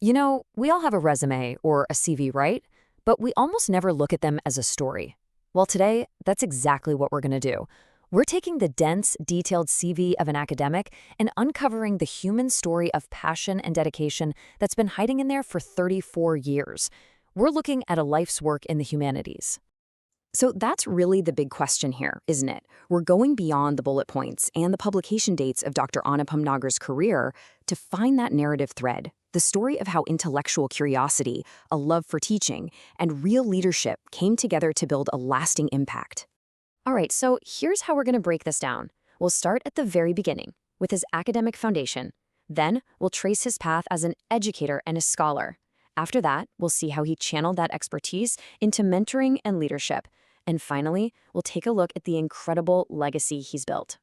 We all have a resume or a CV, right? But we almost never look at them as a story. Well, today, that's exactly what we're going to do. We're taking the dense, detailed CV of an academic and uncovering the human story of passion and dedication that's been hiding in there for 34 years. We're looking at a life's work in the humanities. So that's really the big question here, isn't it? We're going beyond the bullet points and the publication dates of Dr. Anupam Nagar's career to find that narrative thread, the story of how intellectual curiosity, a love for teaching, and real leadership came together to build a lasting impact. All right, so here's how we're going to break this down. We'll start at the very beginning, with his academic foundation. Then, we'll trace his path as an educator and a scholar. After that, we'll see how he channeled that expertise into mentoring and leadership. And finally, we'll take a look at the incredible legacy he's built.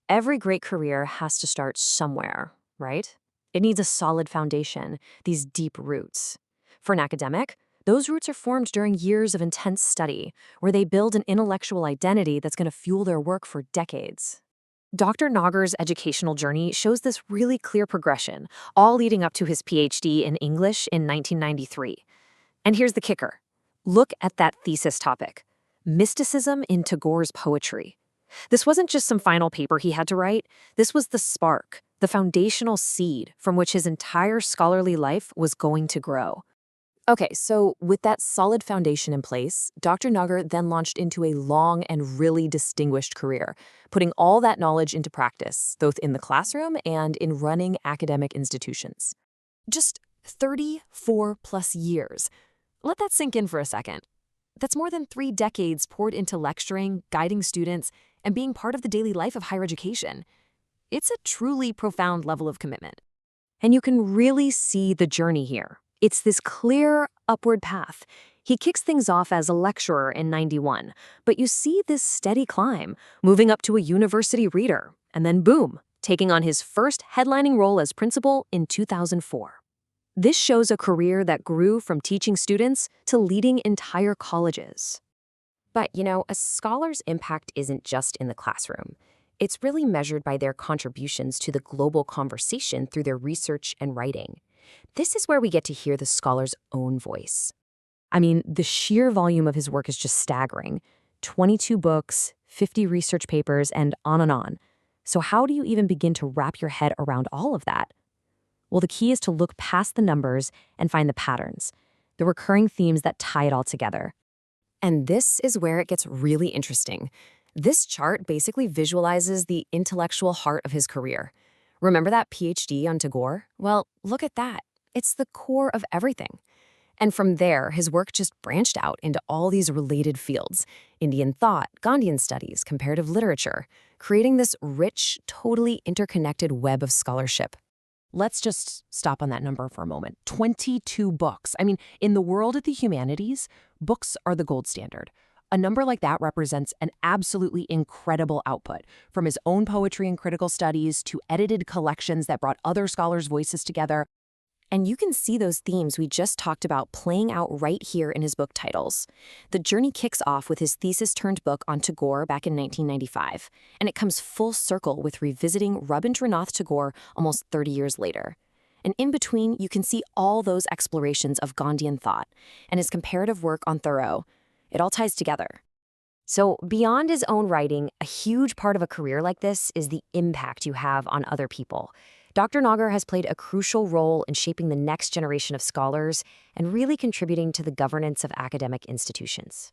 Every great career has to start somewhere, right? It needs a solid foundation, these deep roots. For an academic, those roots are formed during years of intense study, where they build an intellectual identity that's going to fuel their work for decades. Dr. Nagar's educational journey shows this really clear progression, all leading up to his PhD in English in 1993. And here's the kicker. Look at that thesis topic, mysticism in Tagore's poetry. This wasn't just some final paper he had to write. This was the spark, the foundational seed from which his entire scholarly life was going to grow. Okay, so with that solid foundation in place, Dr. Nagar then launched into a long and really distinguished career, putting all that knowledge into practice, both in the classroom and in running academic institutions. Just 34 plus years. Let that sink in for a second. That's more than 3 decades poured into lecturing, guiding students, and being part of the daily life of higher education. It's a truly profound level of commitment. And you can really see the journey here. It's this clear upward path. He kicks things off as a lecturer in 91, but you see this steady climb, moving up to a university reader, and then boom, taking on his first headlining role as principal in 2004. This shows a career that grew from teaching students to leading entire colleges. But, a scholar's impact isn't just in the classroom. It's really measured by their contributions to the global conversation through their research and writing. This is where we get to hear the scholar's own voice. The sheer volume of his work is just staggering. 22 books, 50 research papers, and on and on. So how do you even begin to wrap your head around all of that? Well, the key is to look past the numbers and find the patterns, the recurring themes that tie it all together. And this is where it gets really interesting. This chart basically visualizes the intellectual heart of his career. Remember that PhD on Tagore? Well, look at that. It's the core of everything. And from there, his work just branched out into all these related fields: Indian thought, Gandhian studies, comparative literature, creating this rich, totally interconnected web of scholarship. Let's just stop on that number for a moment. 22 books. In the world of the humanities, books are the gold standard. A number like that represents an absolutely incredible output, from his own poetry and critical studies to edited collections that brought other scholars' voices together. And you can see those themes we just talked about playing out right here in his book titles. The journey kicks off with his thesis-turned book on Tagore back in 1995, and it comes full circle with revisiting Rabindranath Tagore almost 30 years later. And in between, you can see all those explorations of Gandhian thought and his comparative work on Thoreau. It all ties together. So beyond his own writing, a huge part of a career like this is the impact you have on other people. Dr. Nagar has played a crucial role in shaping the next generation of scholars and really contributing to the governance of academic institutions.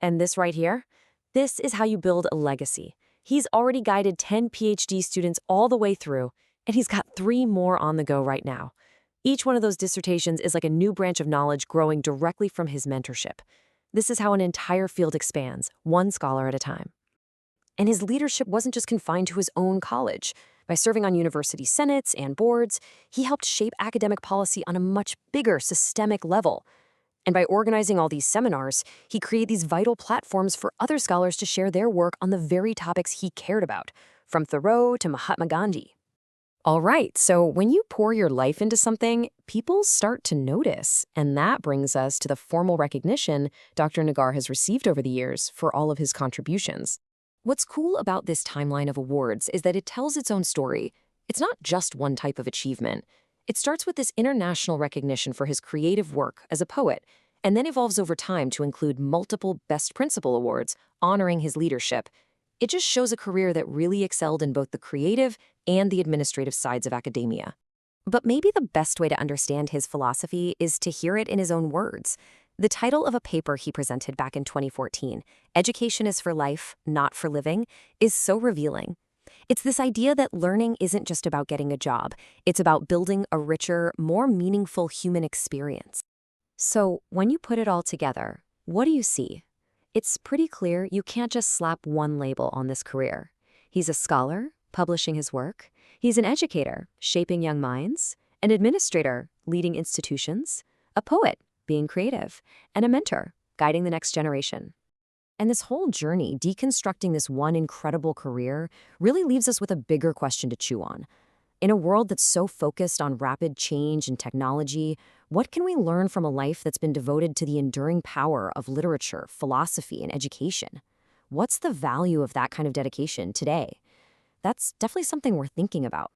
And this right here, this is how you build a legacy. He's already guided 10 PhD students all the way through, and he's got 3 more on the go right now. Each one of those dissertations is like a new branch of knowledge growing directly from his mentorship. This is how an entire field expands, one scholar at a time. And his leadership wasn't just confined to his own college. By serving on university senates and boards, he helped shape academic policy on a much bigger systemic level. And by organizing all these seminars, he created these vital platforms for other scholars to share their work on the very topics he cared about, from Thoreau to Mahatma Gandhi. All right, so when you pour your life into something, people start to notice, and that brings us to the formal recognition Dr. Nagar has received over the years for all of his contributions. What's cool about this timeline of awards is that it tells its own story. It's not just one type of achievement. It starts with this international recognition for his creative work as a poet, and then evolves over time to include multiple Best Principal awards honoring his leadership. It just shows a career that really excelled in both the creative and the administrative sides of academia. But maybe the best way to understand his philosophy is to hear it in his own words. The title of a paper he presented back in 2014, Education is for Life, Not for Living, is so revealing. It's this idea that learning isn't just about getting a job. It's about building a richer, more meaningful human experience. So, when you put it all together, what do you see? It's pretty clear you can't just slap one label on this career. He's a scholar, publishing his work. He's an educator, shaping young minds. An administrator, leading institutions. A poet, being creative. And a mentor, guiding the next generation. And this whole journey, deconstructing this one incredible career, really leaves us with a bigger question to chew on. In a world that's so focused on rapid change and technology, what can we learn from a life that's been devoted to the enduring power of literature, philosophy, and education? What's the value of that kind of dedication today? That's definitely something we're thinking about.